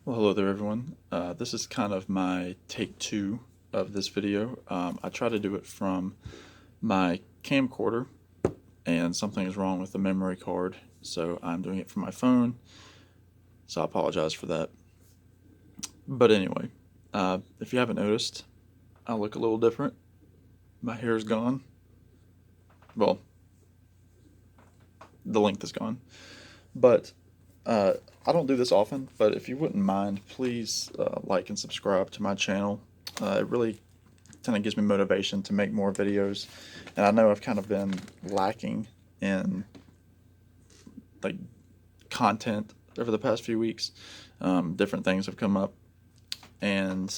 Well, hello there, everyone. This is kind of my take two of this video. I try to do it from my camcorder, and something is wrong with the memory card, so I'm doing it from my phone, so I apologize for that. But anyway, if you haven't noticed, I look a little different. My hair is gone. Well, the length is gone. But I don't do this often, but if you wouldn't mind, please like and subscribe to my channel. It really kind of gives me motivation to make more videos, and I know I've kind of been lacking in like content over the past few weeks. Different things have come up, and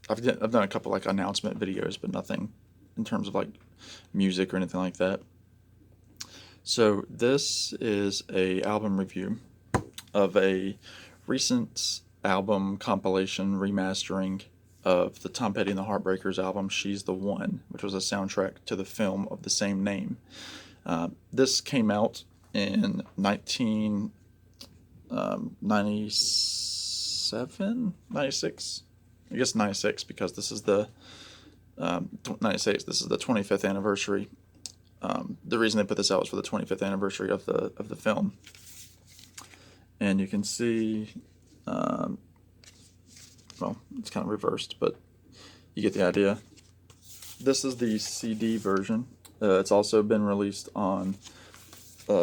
I've done a couple like announcement videos, but nothing in terms of like music or anything like that. So this is a album review of a recent album compilation remastering of the Tom Petty and the Heartbreakers album She's the One, which was a soundtrack to the film of the same name. This came out in 1997, 96? I guess 96, because this is the 96. This is the 25th anniversary. The reason they put this out was for the 25th anniversary of the film. And you can see, well, it's kind of reversed, but you get the idea. This is the CD version. It's also been released on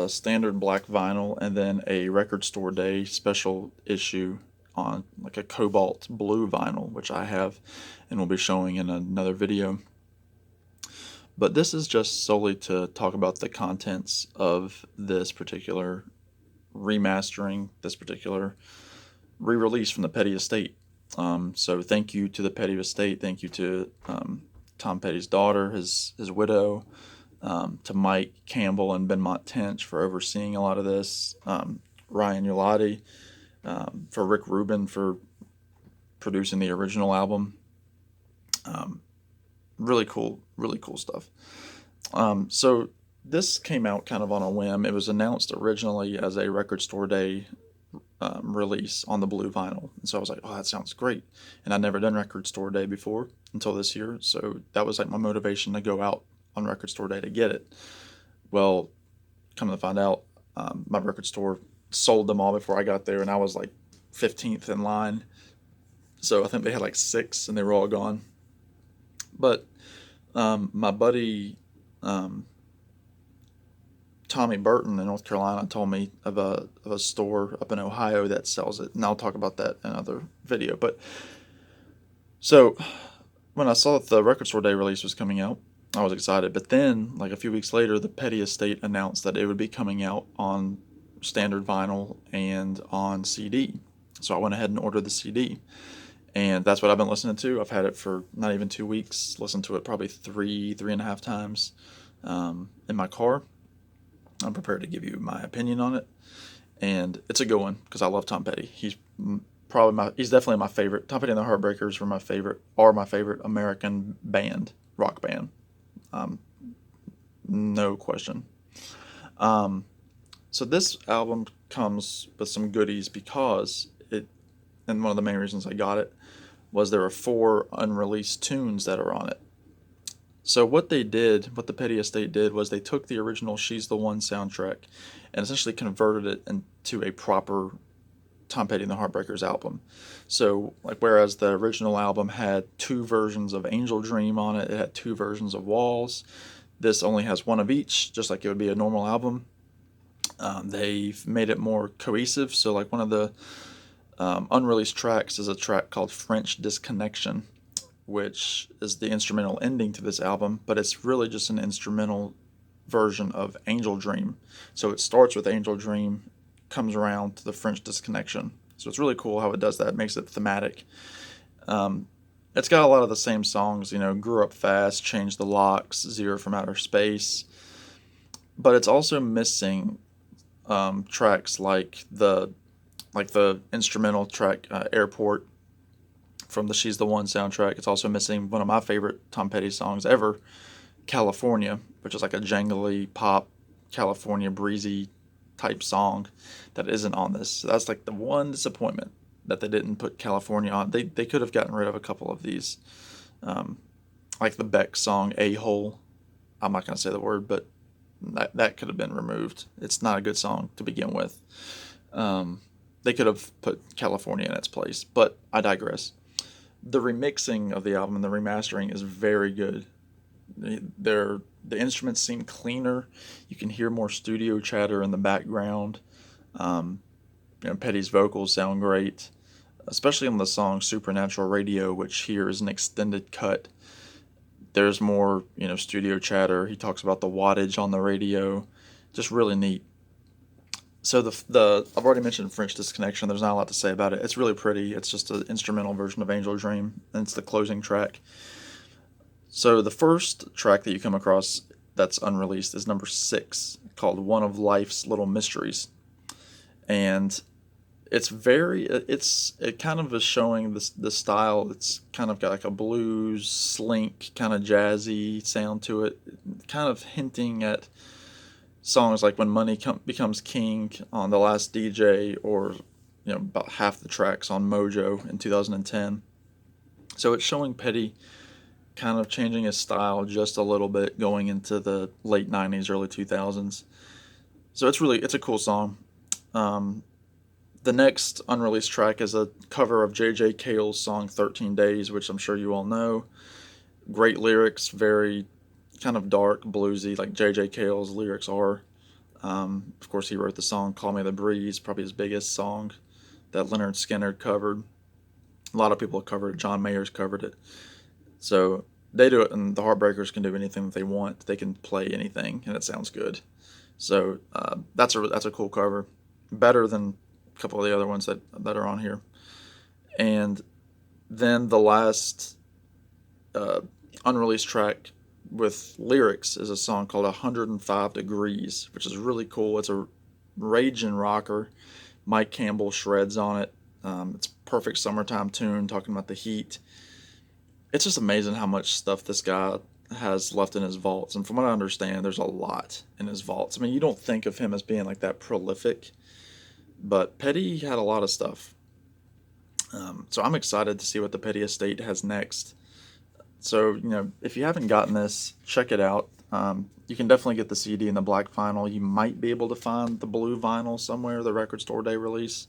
standard black vinyl, and then a Record Store Day special issue on like a cobalt blue vinyl, which I have and will be showing in another video. But this is just solely to talk about the contents of this particular remastering, this particular re-release from the Petty estate. So thank you to the Petty estate. Thank you to Tom Petty's daughter, his widow, to Mike Campbell and Benmont Tench for overseeing a lot of this. Ryan Ulati, for Rick Rubin for producing the original album. Really cool stuff. So this came out kind of on a whim. It was announced originally as a Record Store Day release on the blue vinyl. And so I was like, oh, that sounds great. And I'd never done Record Store Day before until this year. So that was like my motivation to go out on Record Store Day to get it. Well, come to find out, my record store sold them all before I got there, and I was like 15th in line. So I think they had like 6 and they were all gone. But my buddy Tommy Burton in North Carolina told me of a store up in Ohio that sells it, and I'll talk about that in another video. But so when I saw that the Record Store Day release was coming out, I was excited. But then, like a few weeks later, the Petty estate announced that it would be coming out on standard vinyl and on CD. So I went ahead and ordered the CD. And that's what I've been listening to. I've had it for not even 2 weeks. Listened to it probably three and a half times in my car. I'm prepared to give you my opinion on it. And it's a good one because I love Tom Petty. He's definitely my favorite. Tom Petty and the Heartbreakers are my favorite American band, rock band. No question. So this album comes with some goodies because and one of the main reasons I got it was there are 4 unreleased tunes that are on it. So what the Petty estate did was they took the original She's the One soundtrack and essentially converted it into a proper Tom Petty and the Heartbreakers album. So like whereas the original album had 2 versions of Angel Dream on it, it had 2 versions of Walls. This only has 1 of each, just like it would be a normal album. They've made it more cohesive. So like one of the unreleased tracks is a track called French Disconnection, which is the instrumental ending to this album, but it's really just an instrumental version of Angel Dream. So it starts with Angel Dream, comes around to the French Disconnection. So it's really cool how it does that. It makes it thematic. It's got a lot of the same songs, Grew Up Fast, Change the Locks, Zero from Outer Space, but it's also missing tracks like the instrumental track Airport from the She's the One soundtrack. It's also missing one of my favorite Tom Petty songs ever, California, which is like a jangly pop California breezy type song that isn't on this. So that's like the one disappointment that they didn't put California on. They could have gotten rid of a couple of these, like the Beck song "A Hole." I'm not going to say the word, but that could have been removed. It's not a good song to begin with. They could have put California in its place, but I digress. The remixing of the album and the remastering is very good. The instruments seem cleaner. You can hear more studio chatter in the background. Petty's vocals sound great, especially on the song "Supernatural Radio," which here is an extended cut. There's more, studio chatter. He talks about the wattage on the radio. Just really neat. So I've already mentioned French Disconnection. There's not a lot to say about it. It's really pretty. It's just an instrumental version of Angel Dream, and it's the closing track. So the first track that you come across that's unreleased is number 6, called "One of Life's Little Mysteries," and it kind of is showing the style. It's kind of got like a blues, slink, kind of jazzy sound to it, kind of hinting at songs like "When Money Becomes King" on The Last DJ, or about half the tracks on Mojo in 2010. So it's showing Petty kind of changing his style just a little bit going into the late 90s, early 2000s. So it's a cool song. The next unreleased track is a cover of J.J. Cale's song 13 Days, which I'm sure you all know. Great lyrics, very kind of dark, bluesy, like J.J. Cale's lyrics are. Of course, he wrote the song "Call Me the Breeze," probably his biggest song that Leonard Skinner covered. A lot of people have covered it. John Mayer's covered it. So they do it, and the Heartbreakers can do anything that they want. They can play anything, and it sounds good. So that's a cool cover. Better than a couple of the other ones that are on here. And then the last unreleased track with lyrics is a song called 105 Degrees, which is really cool. It's a raging rocker. Mike Campbell shreds on it. It's a perfect summertime tune talking about the heat. It's just amazing how much stuff this guy has left in his vaults. And from what I understand, there's a lot in his vaults. I mean, you don't think of him as being like that prolific, but Petty had a lot of stuff. So I'm excited to see what the Petty estate has next. So, if you haven't gotten this, check it out. You can definitely get the CD in the black vinyl. You might be able to find the blue vinyl somewhere, the record store day release.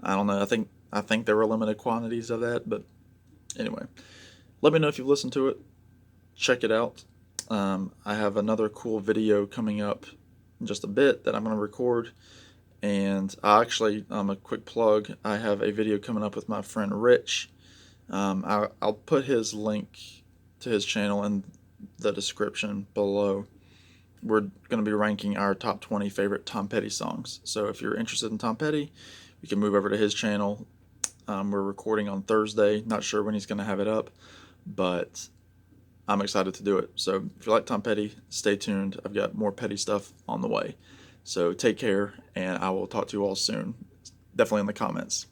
I don't know. I think there were limited quantities of that, but anyway. Let me know if you've listened to it. Check it out. I have another cool video coming up in just a bit that I'm going to record. And a quick plug, I have a video coming up with my friend Rich. I'll put his link to his channel in the description below. We're going to be ranking our top 20 favorite Tom Petty songs. So if you're interested in Tom Petty, you can move over to his channel. We're recording on Thursday. Not sure when he's going to have it up, but I'm excited to do it. So if you like Tom Petty, stay tuned. I've got more Petty stuff on the way. So take care, and I will talk to you all soon. Definitely in the comments.